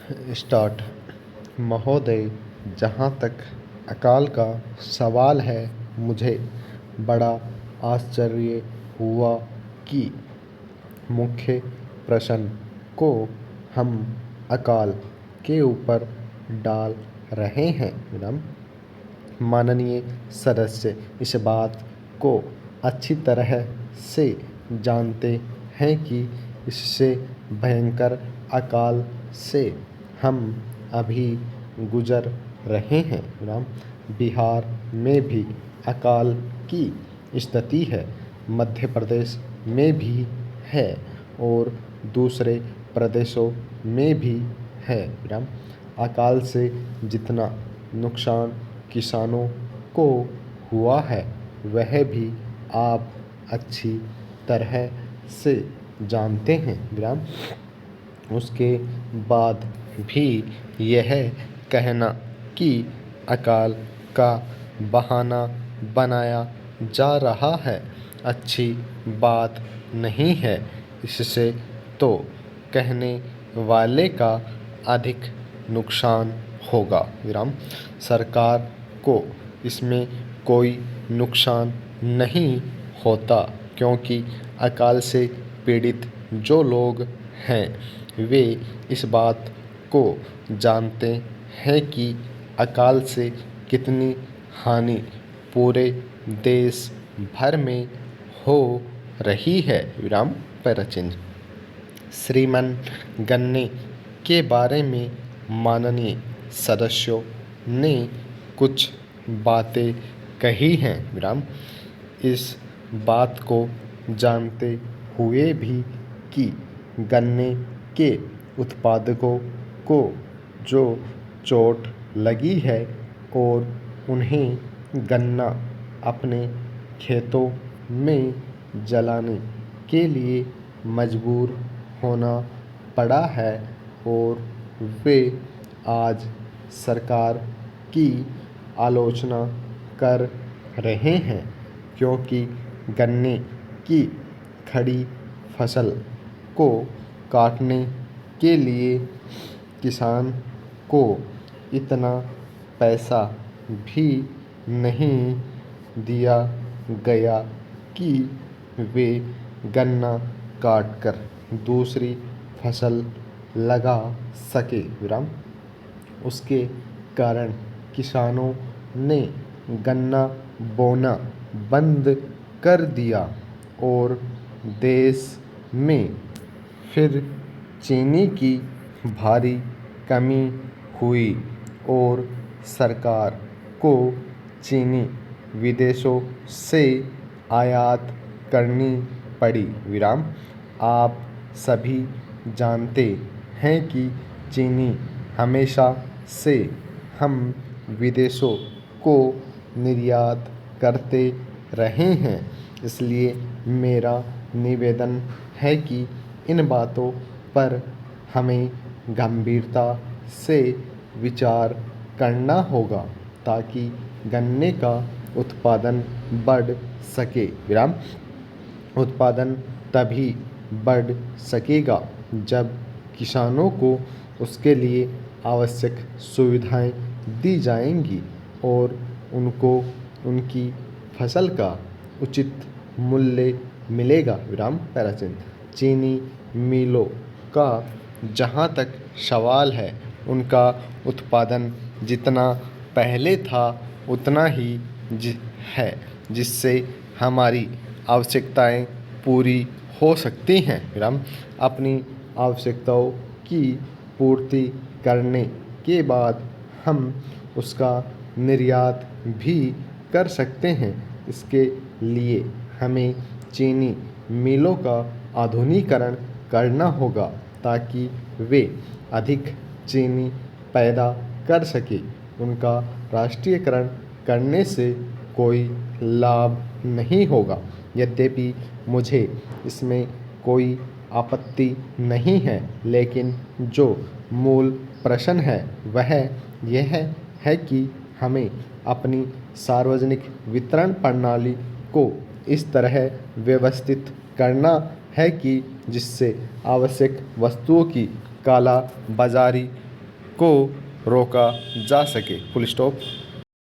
Start. महोदय, जहाँ तक अकाल का सवाल है, मुझे बड़ा आश्चर्य हुआ कि मुख्य प्रश्न को हम अकाल के ऊपर डाल रहे हैं। माननीय सदस्य इस बात को अच्छी तरह से जानते हैं कि इससे भयंकर अकाल से हम अभी गुजर रहे हैं। बिहार में भी अकाल की स्थिति है, मध्य प्रदेश में भी है और दूसरे प्रदेशों में भी है। अकाल से जितना नुकसान किसानों को हुआ है वह भी आप अच्छी तरह से जानते हैं। उसके बाद भी यह कहना कि अकाल का बहाना बनाया जा रहा है अच्छी बात नहीं है। इससे तो कहने वाले का अधिक नुकसान होगा। सरकार को इसमें कोई नुकसान नहीं होता, क्योंकि अकाल से पीड़ित जो लोग हैं वे इस बात को जानते हैं कि अकाल से कितनी हानि पूरे देश भर में हो रही है। पैराचिन्ह। श्रीमान गन्ने के बारे में माननीय सदस्यों ने कुछ बातें कही हैं। इस बात को जानते हुए भी कि गन्ने के उत्पादकों को जो चोट लगी है और उन्हें गन्ना अपने खेतों में जलाने के लिए मजबूर होना पड़ा है और वे आज सरकार की आलोचना कर रहे हैं, क्योंकि गन्ने की खड़ी फसल को काटने के लिए किसान को इतना पैसा भी नहीं दिया गया कि वे गन्ना काटकर दूसरी फसल लगा सके। उसके कारण किसानों ने गन्ना बोना बंद कर दिया और देश में फिर चीनी की भारी कमी हुई और सरकार को चीनी विदेशों से आयात करनी पड़ी। आप सभी जानते हैं कि चीनी हमेशा से हम विदेशों को निर्यात करते रहे हैं, इसलिए मेरा निवेदन है कि इन बातों पर हमें गंभीरता से विचार करना होगा ताकि गन्ने का उत्पादन बढ़ सके। उत्पादन तभी बढ़ सकेगा जब किसानों को उसके लिए आवश्यक सुविधाएं दी जाएंगी और उनको उनकी फसल का उचित मूल्य मिलेगा। पैराचिन्ह। चीनी मिलों का जहाँ तक सवाल है, उनका उत्पादन जितना पहले था उतना ही है, जिससे हमारी आवश्यकताएं पूरी हो सकती हैं। अपनी आवश्यकताओं की पूर्ति करने के बाद हम उसका निर्यात भी कर सकते हैं। इसके लिए हमें चीनी मिलों का आधुनिकीकरण करना होगा ताकि वे अधिक चीनी पैदा कर सके। उनका राष्ट्रीयकरण करने से कोई लाभ नहीं होगा। यद्यपि मुझे इसमें कोई आपत्ति नहीं है, लेकिन जो मूल प्रश्न है वह यह है कि हमें अपनी सार्वजनिक वितरण प्रणाली को इस तरह व्यवस्थित करना है कि जिससे आवश्यक वस्तुओं की काला बाजारी को रोका जा सके। Full stop.